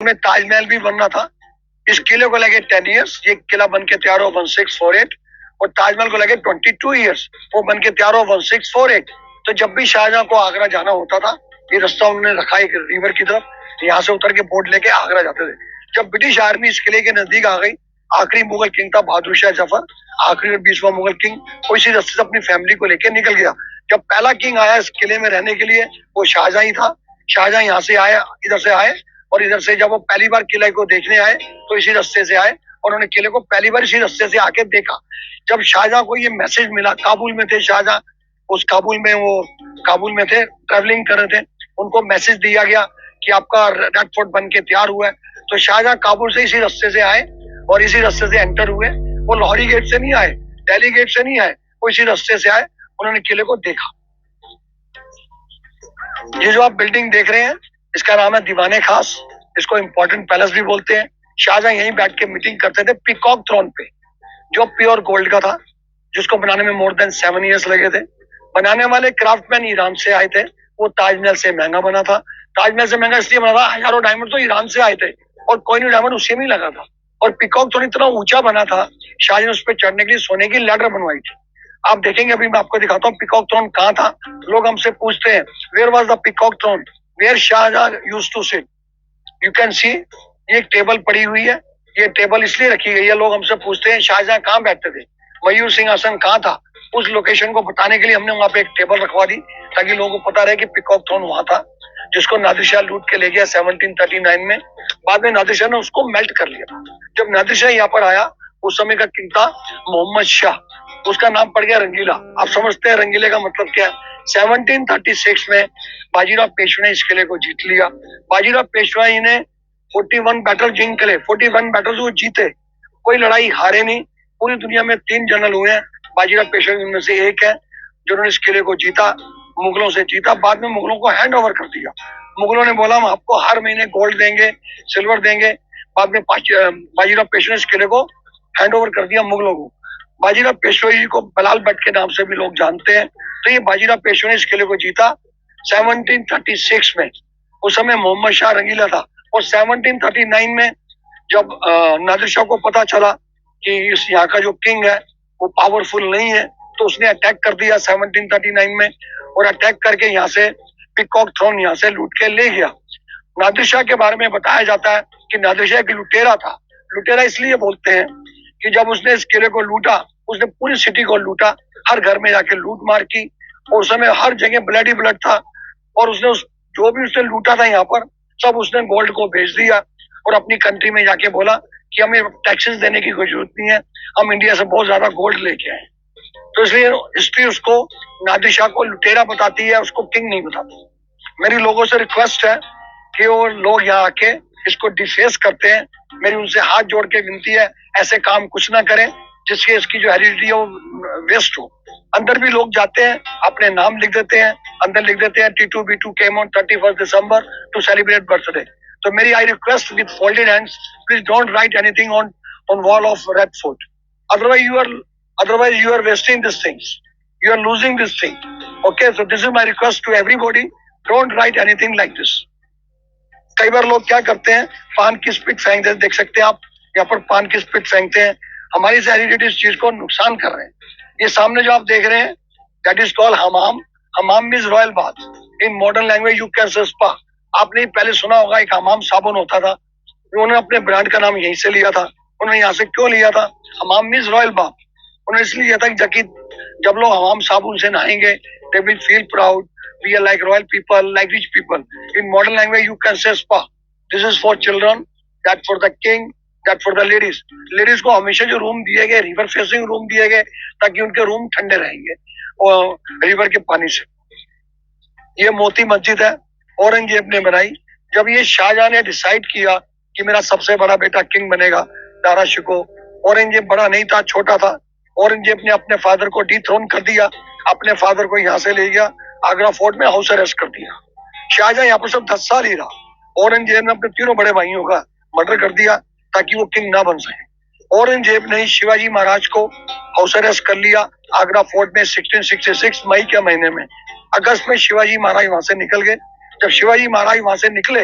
में ताजमहल भी बनना था। इस किले को लगे 10 ईयर्स, ये किला बन के तैयार हो 1648, और ताजमहल को लगे 22 ईयर्स, वो बन के तैयार हो 1648। तो जब भी शाहजहां को आगरा जाना होता था, ये रास्ता उन्होंने रखा एक रिवर की तरफ, यहाँ से उतर के बोट लेके आगरा जाते थे। जब ब्रिटिश आर्मी इस किले के नजदीक आ गई, आखिरी मुगल किंग था बहादुर शाह जफर, आखिरी और 20वां मुगल किंग, वो इसी रास्ते से अपनी फैमिली को लेके निकल गया। जब पहला किंग आया इस किले में रहने के लिए, वो शाहजहां ही था। शाहजहां यहाँ से आए, इधर से आए, और इधर से जब वो पहली बार किले को देखने आए तो इसी रास्ते से आए, और उन्होंने किले को पहली बार इसी रास्ते से आके देखा। जब शाहजहां को ये मैसेज मिला, काबुल में थे शाहजहां, उस काबुल में थे, ट्रेवलिंग कर रहे थे, उनको मैसेज दिया गया कि आपका रेड फोर्ट बन के तैयार हुआ है। तो शाहजहां काबुल से इसी रास्ते से आए और इसी रास्ते से एंटर हुए। वो लाहौरी गेट से नहीं आए, दिल्ली गेट से नहीं आए, वो इसी रास्ते से आए, उन्होंने किले को देखा। ये जो आप बिल्डिंग देख रहे हैं, इसका नाम है दीवाने खास, इसको इम्पोर्टेंट पैलेस भी बोलते हैं। शाहजहां यहीं बैठ के मीटिंग करते थे पीकॉक थ्रोन पे, जो प्योर गोल्ड का था, जिसको बनाने में मोर देन 7 ईयर्स लगे थे। बनाने वाले क्राफ्टमैन ईरान से आए थे, वो ताजमहल से महंगा बना था। ताजमहल से महंगा इसलिए बना था, हजारों डायमंड तो ईरान से आए थे और कोई नहीं डायमंड उसी में ही लगा था। और पीकॉक थ्रोन इतना ऊंचा बना था, शाहजहां ने उस पर चढ़ने के लिए सोने की लैडर बनवाई थी। आप देखेंगे, अभी मैं आपको दिखाता हूँ पीकॉक थ्रोन कहाँ था। लोग हमसे पूछते हैं, where was the peacock throne, where Shah Jahan used to sit. You can see, ये एक टेबल पड़ी हुई है। ये टेबल इसलिए रखी गई है, लोग हमसे पूछते हैं शाहजहां कहाँ बैठते थे, मयूर सिंहासन कहाँ था, उस लोकेशन को बताने के लिए हमने वहां पे एक टेबल रखवा दी, ताकि लोगों को पता रहे कि पीकॉक थ्रोन वहां था, जिसको नादिर शाह लूट के ले गया 1739 में। बाद में नादिर शाह ने उसको मेल्ट कर लिया। जब नादिर शाह यहाँ पर आया, उस समय का किंग था मोहम्मद शाह, उसका नाम पड़ गया रंगीला। आप समझते हैं रंगीले का मतलब क्या है। 1736 में बाजीराव पेशवा ने इस किले को जीत लिया। बाजीराव पेशवा ने 41 बैटल जीत ले, 41 बैटल वो जीते, कोई लड़ाई हारे नहीं। पूरी दुनिया में 3 जनरल हुए हैं, बाजीराव पेशवा उनमें से एक है, जिन्होंने इस किले को जीता, मुगलों से जीता। बाद में मुगलों को हैंड ओवर कर दिया। मुगलों ने बोला हम आपको हर महीने गोल्ड देंगे, सिल्वर देंगे। बाद में बाजीराव पेशवा ने इस किले को हैंड ओवर कर दिया मुगलों को। बाजीराव पेशवा जी को बलाल भट्ट के नाम से भी लोग जानते हैं। तो ये बाजीराव पेशवा ने इस किले को जीता 1736 में। उस समय मोहम्मद शाह रंगीला था। और 1739 में जब नादिर शाह को पता चला कि इस यहाँ का जो किंग है वो पावरफुल नहीं है, तो उसने अटैक कर दिया 1739 में, और अटैक करके यहाँ से पीकॉक थ्रोन यहाँ से लूट के ले गया। नादिर शाह के बारे में बताया जाता है कि नादिर शाह एक लुटेरा था। लुटेरा इसलिए बोलते हैं कि जब उसने इस किले को लूटा, उसने पूरी सिटी को लूटा, हर घर में जाके लूट मार की, और उस समय हर जगह ब्लड ही ब्लड था। और उसने जो भी उसने लूटा था यहाँ पर, सब उसने गोल्ड को भेज दिया, और अपनी कंट्री में जाके बोला कि हमें टैक्सेस देने की कोई जरूरत नहीं है, हम इंडिया से बहुत ज्यादा गोल्ड लेके आए। तो इसलिए हिस्ट्री उसको नादिर शाह को लुटेरा बताती है, उसको किंग नहीं बताती। मेरी लोगों से रिक्वेस्ट है कि वो लोग यहाँ आके इसको डिफेस करते हैं, मेरी उनसे हाथ जोड़ के विनती है, ऐसे काम कुछ ना करें जिससे इसकी जो हेरिडिटी है वो वेस्ट हो। अंदर भी लोग जाते हैं, अपने नाम लिख देते हैं, अंदर लिख देते हैं T2 B2 came on 31st December to celebrate birthday। तो मेरी I request with folded hands, please don't write anything on wall of Red Fort, otherwise you are wasting these things, you are losing this thing। Okay, so this is my request to everybody, don't write anything like this। कई बार लोग क्या करते हैं, पान की spit फेंक देते, देख सकते हैं आप यहाँ पर पान की स्पिट फेंकते हैं, हमारी हेरिडिटी इस चीज को नुकसान कर रहे हैं। ये सामने जो आप देख रहे हैं, that is called Hamam. Hamam means royal bath, in modern language you can say spa. आपने पहले सुना होगा एक हमाम साबुन होता था, उन्होंने अपने ब्रांड का नाम यहीं से लिया था। उन्होंने यहाँ से क्यों लिया था, हमाम मीन्स रॉयल बाथ। उन्होंने इसलिए लिया था कि जब लोग हमाम साबुन से नहाएंगे, they will feel proud, we are like royal people, like rich people। in modern language you can say spa। this is for children, that for the king, that for the ladies। ladies को हमेशा जो room दिए गए, river facing room दिए गए, ताकि उनके room ठंडे रहेंगे और रिवर के पानी से। ये मोती मस्जिद है, औरंगजेब ने बनाई। जब ये शाहजहां ने डिसाइड किया कि मेरा सबसे बड़ा बेटा किंग बनेगा, दारा शिको, औरंगजेब बड़ा नहीं था, छोटा था। औरंगजेब ने अपने फादर को डिथ्रोन कर दिया, अपने फादर को यहाँ से ले गया, आगरा फोर्ट में हाउस अरेस्ट कर दिया। शाहजहां यहाँ पर सब 10 साल ही रहा। औरंगजेब ने अपने तीनों बड़े भाइयों का मर्डर कर दिया ताकि वो किंग ना बन सके। औरंगजेब ने शिवाजी महाराज को हाउस अरेस्ट कर लिया आगरा फोर्ट में 1666 मई के महीने में। अगस्त में शिवाजी महाराज वहां से निकल गए। जब शिवाजी महाराज वहां से निकले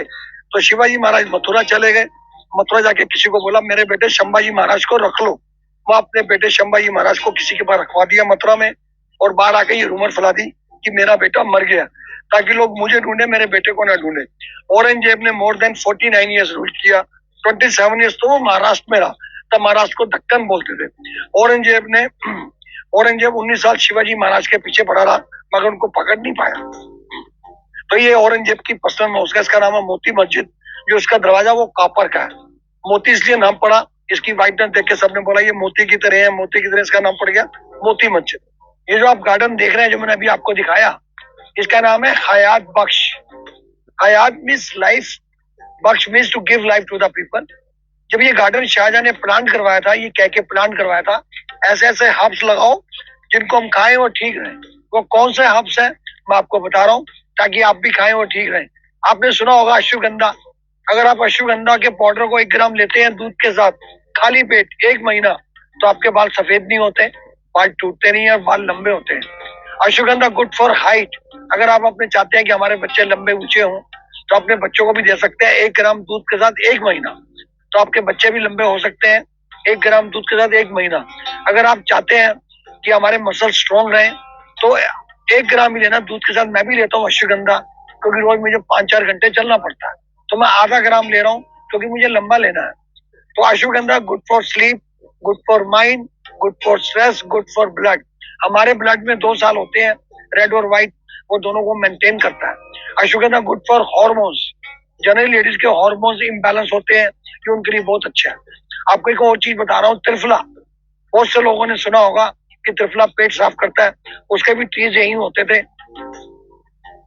तो शिवाजी महाराज मथुरा चले गए। मथुरा जाके किसी को बोला मेरे बेटे संभाजी महाराज को रख लो। वो अपने बेटे संभाजी महाराज को किसी के पास रखवा दिया मथुरा में, और बाहर आके ये रूमर फैला दी कि मेरा बेटा मर गया, ताकि लोग मुझे ढूंढे, मेरे बेटे को ना ढूंढे। औरंगजेब ने मोर देन 49 ईयर्स रूल किया। 27 ईयर्स तो वो महाराष्ट्र में रहा, तब महाराष्ट्र को दक्कन बोलते थे। औरंगजेब 19 साल शिवाजी महाराज के पीछे पड़ा रहा, मगर उनको पकड़ नहीं पाया। तो ये औरंगजेब की पर्सनल मॉस्क है, इसका नाम है मोती मस्जिद। जो इसका दरवाजा वो कॉपर का है। मोती इसलिए नाम पड़ा, इसकी वाइटनेस देख के सबने बोला ये मोती की तरह है, मोती की तरह इसका नाम पड़ गया मोती मस्जिद। ये जो आप गार्डन देख रहे हैं, जो मैंने अभी आपको दिखाया, इसका नाम है Hayat Bakhsh. Hayat means life, Bakhsh means to give life to the people. जब ये गार्डन शाहजहां ने प्लान करवाया था, ये कह के प्लान करवाया था ऐसे ऐसे हब्स लगाओ जिनको हम खाएं और ठीक रहें। वो कौन से हब्स हैं मैं आपको बता रहा हूँ, ताकि आप भी खाएं और ठीक रहें। आपने सुना होगा अश्वगंधा। अगर आप अश्वगंधा के पाउडर को 1 ग्राम लेते हैं दूध के साथ खाली पेट 1 महीना, तो आपके बाल सफेद नहीं होते, बाल टूटते नहीं है और बाल लंबे होते हैं। Ashwagandha good for height. अगर आप अपने चाहते हैं कि हमारे बच्चे लंबे ऊंचे हों, तो अपने बच्चों को भी दे सकते हैं 1 ग्राम दूध के साथ 1 महीना, तो आपके बच्चे भी लंबे हो सकते हैं 1 ग्राम दूध के साथ 1 महीना। अगर आप चाहते हैं कि हमारे मसल स्ट्रॉन्ग रहे, तो 1 ग्राम ही लेना दूध के साथ। मैं भी लेता हूँ अश्वगंधा, क्योंकि रोज मुझे 5-4 घंटे चलना पड़ता है, तो मैं आधा ग्राम ले रहा हूँ क्योंकि मुझे लंबा लेना है। तो ashwagandha good for sleep, good for mind, good for stress, good for blood. हमारे ब्लड में 2 साल होते हैं, रेड और व्हाइट, वो दोनों को मेंटेन करता है। Ashwagandha good for hormones. Generally ladies के हॉर्मोन्स इम्बैलेंस होते हैं, ये उनके लिए बहुत अच्छा है। आपको एक और चीज बता रहा हूँ, त्रिफला। बहुत से लोगों ने सुना होगा कि त्रिफला पेट साफ करता है, उसके भी ट्रीज यही होते थे।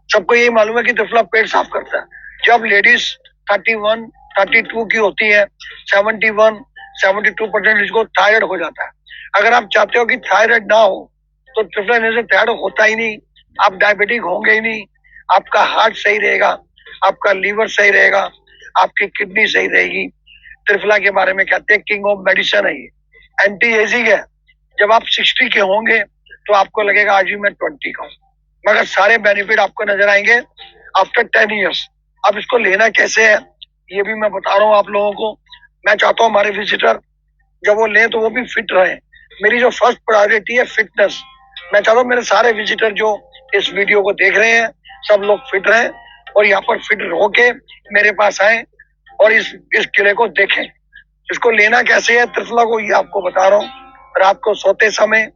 सबको यही मालूम है कि त्रिफला पेट साफ करता है। जब लेडीज 31, 32 की होती है, 71, 72% इसको थायराइड हो जाता है। अगर आप चाहते हो कि थायराइड ना हो, तो त्रिफला लेने से थायराइड होता ही नहीं, आप डायबिटिक होंगे ही नहीं, आपका हार्ट सही रहेगा, आपका लीवर सही रहेगा, आपकी किडनी सही रहेगी। त्रिफला के बारे में कहते हैं किंग ऑफ मेडिसिन है ये, एंटी एजिंग है। जब आप 60 के होंगे तो आपको लगेगा आज भी मैं 20 का हूँ, मगर सारे बेनिफिट आपको नजर आएंगे आफ्टर 10 ईयर्स। अब इसको लेना कैसे है ये भी मैं बता रहा हूँ आप लोगों को। मैं चाहता हूँ हमारे विजिटर जब वो लें तो वो भी फिट रहे। मेरी जो फर्स्ट प्रायोरिटी है फिटनेस। मैं चाहता हूँ मेरे सारे विजिटर जो इस वीडियो को देख रहे हैं सब लोग फिट रहें, और यहाँ पर फिट होके मेरे पास आए और इस किले को देखें। इसको लेना कैसे है त्रिफला को, ये आपको बता रहा हूँ। रात को सोते समय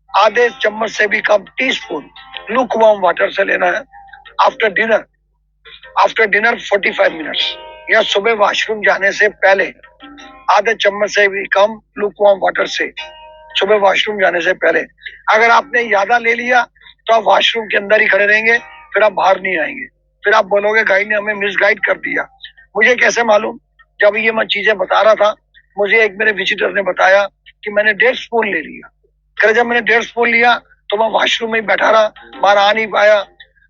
आधे चम्मच से भी कम, टीस्पून लुकवार्म वाटर से लेना है। आफ्टर डिनर 45 मिनट्स, या सुबह वॉशरूम जाने से पहले आधे चम्मच से भी कम लुकवार्म वाटर से सुबह वॉशरूम जाने से पहले। अगर आपने ज्यादा ले लिया तो आप वॉशरूम के अंदर ही खड़े रहेंगे, फिर आप बाहर नहीं आएंगे, फिर आप बोलोगे गाइड ने हमें मिसगाइड कर दिया। मुझे कैसे मालूम? जब ये मैं चीजें बता रहा था, मुझे एक मेरे विजिटर ने बताया कि मैंने 1.5 स्पून ले लिया। फिर जब मैंने 1.5 स्पून लिया तो मैं वॉशरूम में ही बैठा रहा, बाहर आ नहीं पाया,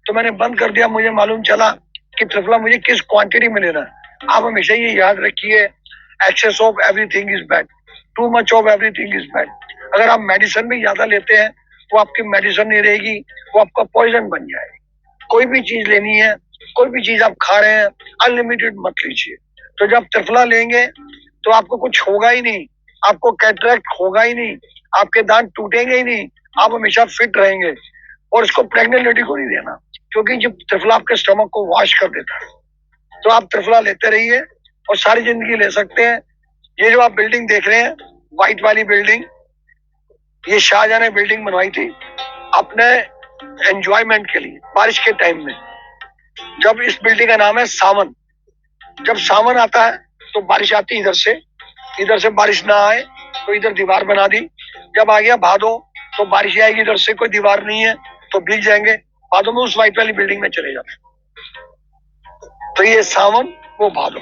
तो मैंने बंद कर दिया। मुझे मालूम चला कि त्रिफला मुझे किस क्वांटिटी में लेना है। आप हमेशा ये याद रखिए, excess of everything is bad, too much of everything is bad. अगर आप मेडिसिन भी ज्यादा लेते हैं तो आपकी मेडिसिन नहीं रहेगी, वो आपका पॉइजन बन जाएगी। कोई भी चीज लेनी है, कोई भी चीज आप खा रहे हैं, अनलिमिटेड मत लीजिए। तो जब त्रिफला लेंगे तो आपको कुछ होगा ही नहीं, आपको कैटरेक्ट होगा ही नहीं, आपके दांत टूटेंगे ही नहीं, आप हमेशा फिट रहेंगे। और इसको प्रेग्नेंट लेडी को नहीं देना, क्योंकि जब त्रिफला आपके स्टमक को वॉश कर देता है। तो आप त्रिफला लेते रहिए और सारी जिंदगी ले सकते हैं। ये जो आप बिल्डिंग देख रहे हैं, व्हाइट वाली बिल्डिंग, ये शाहजहां ने बिल्डिंग बनवाई थी अपने एंजॉयमेंट के लिए बारिश के टाइम में। जब इस बिल्डिंग का नाम है सावन। जब सावन आता है तो बारिश आती है इधर से बारिश ना आए तो इधर दीवार बना दी। जब आ गया भादो तो बारिश आएगी, इधर से कोई दीवार नहीं है तो भीग जाएंगे, भादो में उस व्हाइट वाली बिल्डिंग में चले जाते। तो ये सावन वो भादो,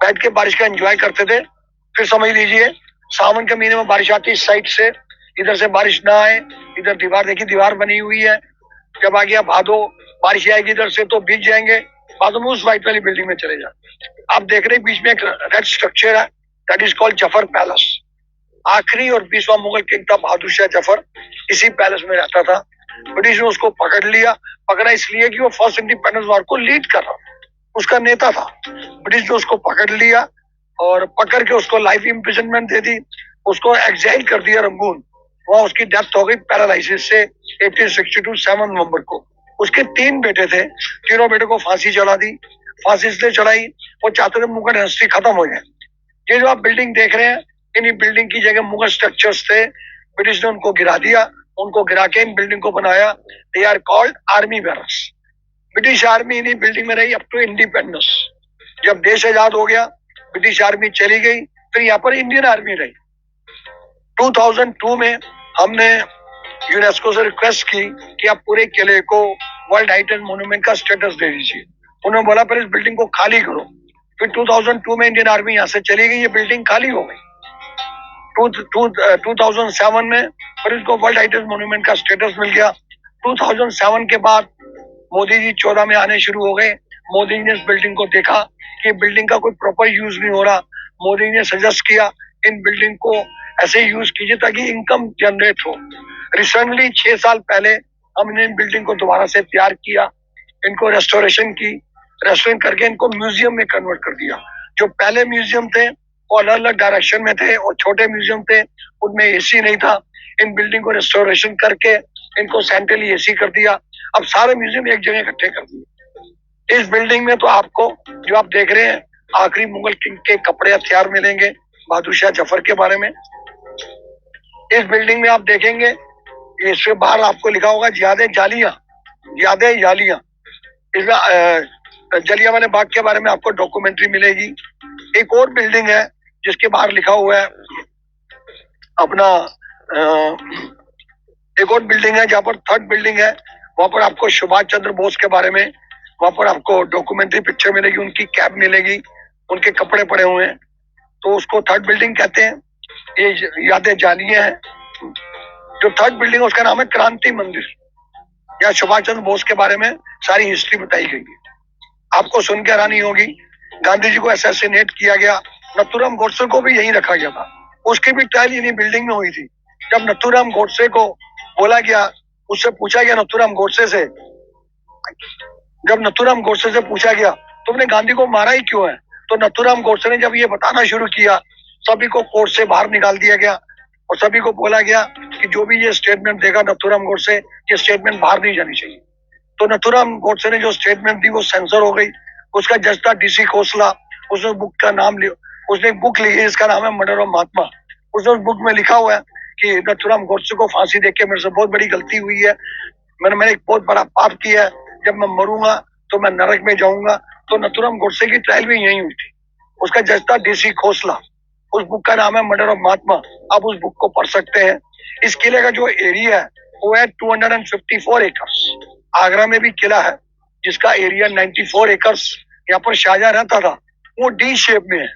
बैठ के बारिश का एंजॉय करते थे। फिर समझ लीजिए सावन के महीने में बारिश आती है इस साइड से, इधर से बारिश ना आए, इधर दीवार देखिए दीवार बनी हुई है। जब आ गया भादो, बारिश आएगी इधर से तो भीग जाएंगे, भादो में उस व्हाइट वाली बिल्डिंग में चले जाते। आप देख रहे बीच में एक रेड स्ट्रक्चर है, that is called Zafar palace. आखिरी और 20वां मुगल किंग था बहादुर शाह जफर, इसी पैलेस में रहता था। ब्रिटिश ने उसको पकड़ लिया। पकड़ा इसलिए कि वो फर्स्ट इंडिपेंडेंस वॉर को लीड कर रहा था। उसका नेता था। ब्रिटिश ने उसको पकड़ लिया और पकड़ के उसको लाइफ इम्प्रिजनमेंट दे दी, उसको एक्साइल कर दिया रंगून। वहां उसकी डेथ हो गई पैरालिसिस से 1862 7 नवंबर को। उसके 3 बेटे थे, तीनों बेटे को फांसी चढ़ा दी। फांसी इसलिए चढ़ाई, वो चाहते थे मुगल हिस्ट्री खत्म हो जाए। ये जो आप बिल्डिंग देख रहे हैं, इन बिल्डिंग की जगह मुगल स्ट्रक्चर्स थे, ब्रिटिश ने उनको गिरा दिया। उनको गिरा के इन बिल्डिंग को बनाया। They are called army barracks. British army इन्हीं बिल्डिंग में रही अप टू इंडिपेंडेंस। जब देश आजाद हो गया, ब्रिटिश आर्मी चली गई, फिर यहाँ पर इंडियन आर्मी रही। 2002 में हमने यूनेस्को से रिक्वेस्ट की कि आप पूरे किले को वर्ल्ड हेरिटेज मॉन्यूमेंट का स्टेटस दे दीजिए। उन्होंने बोला पहले इस बिल्डिंग को खाली करो। फिर 2002 में इंडियन आर्मी यहाँ से चली गई, ये बिल्डिंग खाली हो गई। 2007 में फिर इसको वर्ल्ड हेरिटेज मॉन्यूमेंट का स्टेटस मिल गया। 2007 के बाद मोदी जी 14 में आने शुरू हो गए। मोदी जी ने इस बिल्डिंग को देखा कि बिल्डिंग का कोई प्रॉपर यूज नहीं हो रहा। मोदी जी ने सजेस्ट किया इन बिल्डिंग को ऐसे यूज कीजिए ताकि इनकम जनरेट हो। रिसेंटली 6 साल पहले हमने इन बिल्डिंग को दोबारा से तैयार किया, इनको रेस्टोरेशन की, रेस्टोरेंट करके इनको म्यूजियम में कन्वर्ट कर दिया। जो पहले म्यूजियम थे वो अलग अलग डायरेक्शन में थे और छोटे म्यूजियम थे, उनमें एसी नहीं था। इन बिल्डिंग को रेस्टोरेशन करके इनको सेंट्रली एसी कर दिया। अब सारे म्यूजियम एक जगह इकट्ठे कर दिए। इस बिल्डिंग में तो आपको जो आप देख रहे हैं आखिरी मुगल किंग के कपड़े हथियार मिलेंगे, बहादुर शाह जफर के बारे में। इस बिल्डिंग में आप देखेंगे इसके बाहर आपको लिखा होगा जियादे जालियां, जियादे जालियां। इसमें जलियांवाला बाग के बारे में आपको डॉक्यूमेंट्री मिलेगी। एक और बिल्डिंग है जिसके बाहर लिखा हुआ है अपना एक और बिल्डिंग है जहाँ पर थर्ड बिल्डिंग है, वहां पर आपको सुभाष चंद्र बोस के बारे में वहां पर आपको डॉक्यूमेंट्री पिक्चर मिलेगी, उनकी कैप मिलेगी, उनके कपड़े पड़े हुए हैं, तो उसको थर्ड बिल्डिंग कहते हैं। ये यादें जालियां हैं। जो थर्ड बिल्डिंग है उसका नाम है क्रांति मंदिर। यहाँ सुभाष चंद्र बोस के बारे में सारी हिस्ट्री बताई गई है। आपको सुन के हैरानी होगी, गांधी जी को असैसिनेट किया गया, नथुराम गोडसे को भी यहीं रखा गया था। उसकी भी ट्रायल इन्हीं बिल्डिंग में हुई थी। जब नथुराम गोडसे को बोला गया, उससे पूछा गया नथुराम गोडसे से, जब नथुराम गोडसे से पूछा गया तुमने गांधी को मारा ही क्यों है, तो नथुराम गोडसे ने जब ये बताना शुरू किया, सभी को कोर्ट से बाहर निकाल दिया गया और सभी को बोला गया कि जो भी ये स्टेटमेंट देगा नथुराम गोडसे, ये स्टेटमेंट बाहर नहीं जानी चाहिए। तो नथुराम गोडसे ने जो स्टेटमेंट दी वो सेंसर हो गई। उसका जज था DC खोसला। उसने बुक का नाम लिया, उसने एक बुक लिखी, इसका नाम है मर्डर ऑफ महात्मा। उसने उस बुक में लिखा हुआ है कि नथुराम गोडसे को फांसी देके मेरे से बहुत बड़ी गलती हुई है, मैंने एक बहुत बड़ा पाप किया है, जब मैं मरूंगा तो मैं नरक में जाऊंगा। तो नथुराम गोडसे की ट्रायल भी यही हुई थी। उसका जज था DC खोसला। उस बुक का नाम है मर्डर ऑफ महात्मा। आप उस बुक को पढ़ सकते हैं। इस किले का जो एरिया है वो है 254 एकर्स। आगरा में भी किला है जिसका एरिया 94 एकर्स। यहाँ पर शाहजहां रहता था, वो D शेप में है,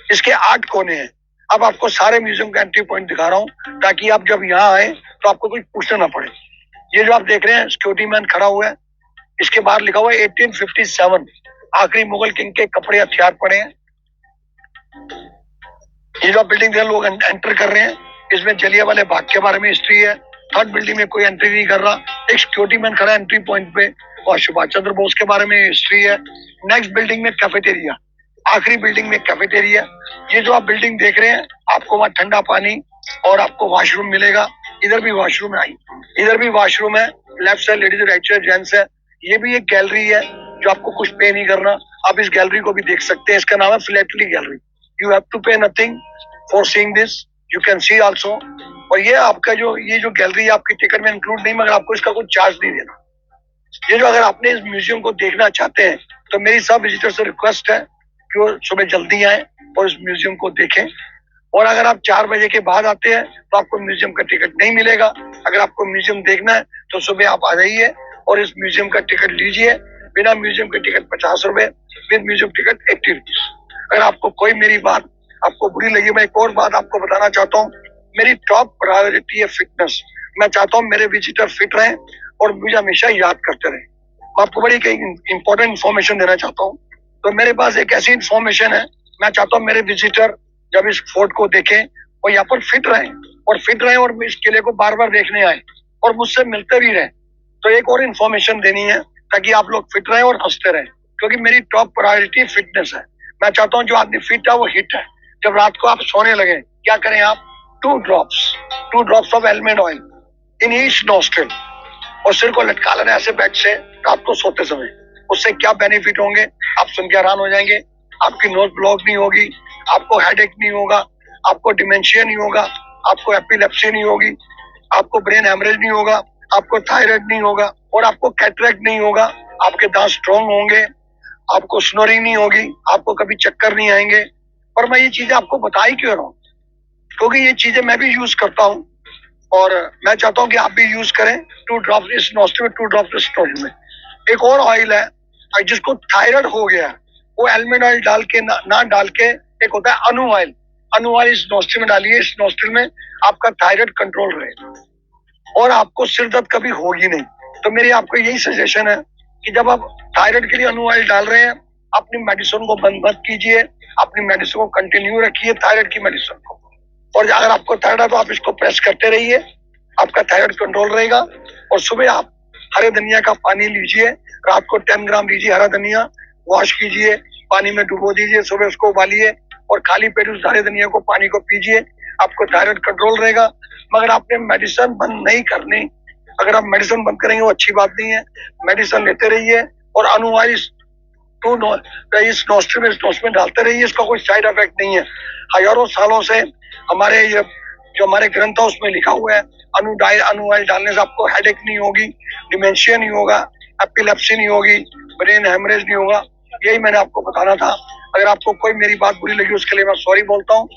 इसके 8 कोने हैं। अब आपको सारे म्यूजियम का एंट्री पॉइंट दिखा रहा हूँ ताकि आप जब यहाँ आए तो आपको कुछ पूछना ना पड़े। ये जो आप देख रहे हैं सिक्योरिटी मैन खड़ा हुआ है, इसके बाहर लिखा हुआ है 1857। आखिरी मुगल किंग के कपड़े हथियार पड़े हैं। ये जो बिल्डिंग लोग एंटर कर रहे हैं, इसमें जलियांवाले बाग के बारे में हिस्ट्री है। थर्ड बिल्डिंग में कोई एंट्री नहीं कर रहा, एक सिक्योरिटी मैन खड़ा है एंट्री पॉइंट पे, और सुभाष चंद्र बोस के बारे में हिस्ट्री है। नेक्स्ट बिल्डिंग में कैफेटेरिया, आखिरी बिल्डिंग में कैफेटेरिया। ये जो आप बिल्डिंग देख रहे हैं, आपको वहाँ ठंडा पानी और आपको वॉशरूम मिलेगा। इधर भी वॉशरूम है, इधर भी वॉशरूम है। Left side ladies, right side gents है। ये भी एक गैलरी है जो आपको कुछ पे नहीं करना। आप इस गैलरी को भी देख सकते हैं, इसका नाम है philately gallery. You have to pay nothing for seeing this, you can see also. और ये आपका ये जो गैलरी है आपकी टिकट में इंक्लूड नहीं, मगर आपको इसका कुछ चार्ज नहीं देना। ये जो अगर आपने इस म्यूजियम को देखना चाहते हैं तो मेरी सब विजिटर से रिक्वेस्ट है कि वो सुबह जल्दी आए और इस म्यूजियम को देखें। और अगर आप 4 बजे के बाद आते हैं तो आपको म्यूजियम का टिकट नहीं मिलेगा। अगर आपको म्यूजियम देखना है तो सुबह आप आ जाइए और इस म्यूजियम का टिकट लीजिए। बिना म्यूजियम के टिकट 50 रुपए, विद म्यूजियम टिकट 80 रुपीज। अगर आपको कोई मेरी बात आपको बुरी लगी, मैं एक और बात आपको बताना चाहता हूँ। मेरी टॉप प्रायोरिटी है फिटनेस। मैं चाहता हूँ मेरे विजिटर फिट रहें और मुझे हमेशा याद करते रहें। मैं आपको बड़ी इंपॉर्टेंट इन्फॉर्मेशन देना चाहता हूँ। तो मेरे पास एक ऐसी इन्फॉर्मेशन है, मैं चाहता हूँ मेरे विजिटर जब इस फोर्ट को देखें और यहाँ पर फिट रहें और इस किले को बार बार देखने आए और मुझसे मिलते भी रहें। तो एक और इन्फॉर्मेशन देनी है ताकि आप लोग फिट रहें और हंसते रहें। क्योंकि मेरी टॉप प्रायोरिटी फिटनेस है। मैं चाहता हूँ जो आदमी फिट है वो हिट है। जब रात को आप सोने लगे, क्या करें आप? 2 drops of almond oil in each nostril, और सिर को लटका लेना ऐसे बेड से रात को सोते समय। उससे क्या बेनिफिट होंगे आप सुन के हैरान हो जाएंगे। आपकी नोज ब्लॉक नहीं होगी, आपको हेडेक नहीं होगा, आपको डिमेंशिया नहीं होगा, आपको एपिलेप्सी नहीं होगी, आपको ब्रेन हेमरेज नहीं होगा, आपको थायराइड नहीं होगा, और आपको कैटरेक्ट नहीं होगा। आपके दांत स्ट्रॉन्ग होंगे, आपको स्नोरिंग नहीं होगी, आपको कभी चक्कर नहीं आएंगे। और मैं ये चीजें आपको बता ही क्यों रहा हूँ? क्योंकि ये चीजें मैं भी यूज करता हूँ, और मैं चाहता हूँ कि आप भी यूज करें। 2 ड्रॉप्स इस नॉस्ट्रिल में, 2 ड्रॉप्स इस नॉस्ट्रिल में। एक और ऑयल है, जिसको थायराइड हो गया, वो एलमंड ऑयल डाल के ना डाल के एक होता है अनु ऑयल। अनु ऑयल इस नॉस्ट्रिल में डालिए, इस नॉस्ट्रिल में आपका थायराइड कंट्रोल रहेगा और आपको सिर दर्द कभी होगी नहीं। तो मेरी आपको यही सजेशन है कि जब आप थायराइड के लिए अनु ऑयल डाल रहे हैं, अपनी मेडिसिन को बंद मत कीजिए, अपनी मेडिसिन को कंटिन्यू रखिए, थायराइड की मेडिसिन को। और अगर आपको थायराइड है तो आप इसको प्रेस करते रहिए, आपका थायराइड कंट्रोल रहेगा। और सुबह आप हरे धनिया का पानी लीजिए, रात को 10 ग्राम लीजिए हरा धनिया, वॉश कीजिए, पानी में डुबो दीजिए, सुबह उसको उबालिए और खाली पेट उस हरे धनिया को पानी को पीजिए, आपको थायराइड कंट्रोल रहेगा। मगर आपने मेडिसिन बंद नहीं करनी। अगर आप मेडिसिन बंद करेंगे वो अच्छी बात नहीं है। मेडिसिन लेते रहिए और अनु ऑयल इस नॉस्ट्रिल में डालते रहिए। इसका कोई साइड इफेक्ट नहीं है। हजारों सालों से हमारे ये जो हमारे ग्रंथ है उसमें लिखा हुआ है, अनु ऑयल डालने से आपको हेडेक नहीं होगी, डिमेंशिया नहीं होगा, एपिलेप्सी नहीं होगी, ब्रेन हेमरेज नहीं होगा। यही मैंने आपको बताना था। अगर आपको कोई मेरी बात बुरी लगी उसके लिए मैं सॉरी बोलता हूँ।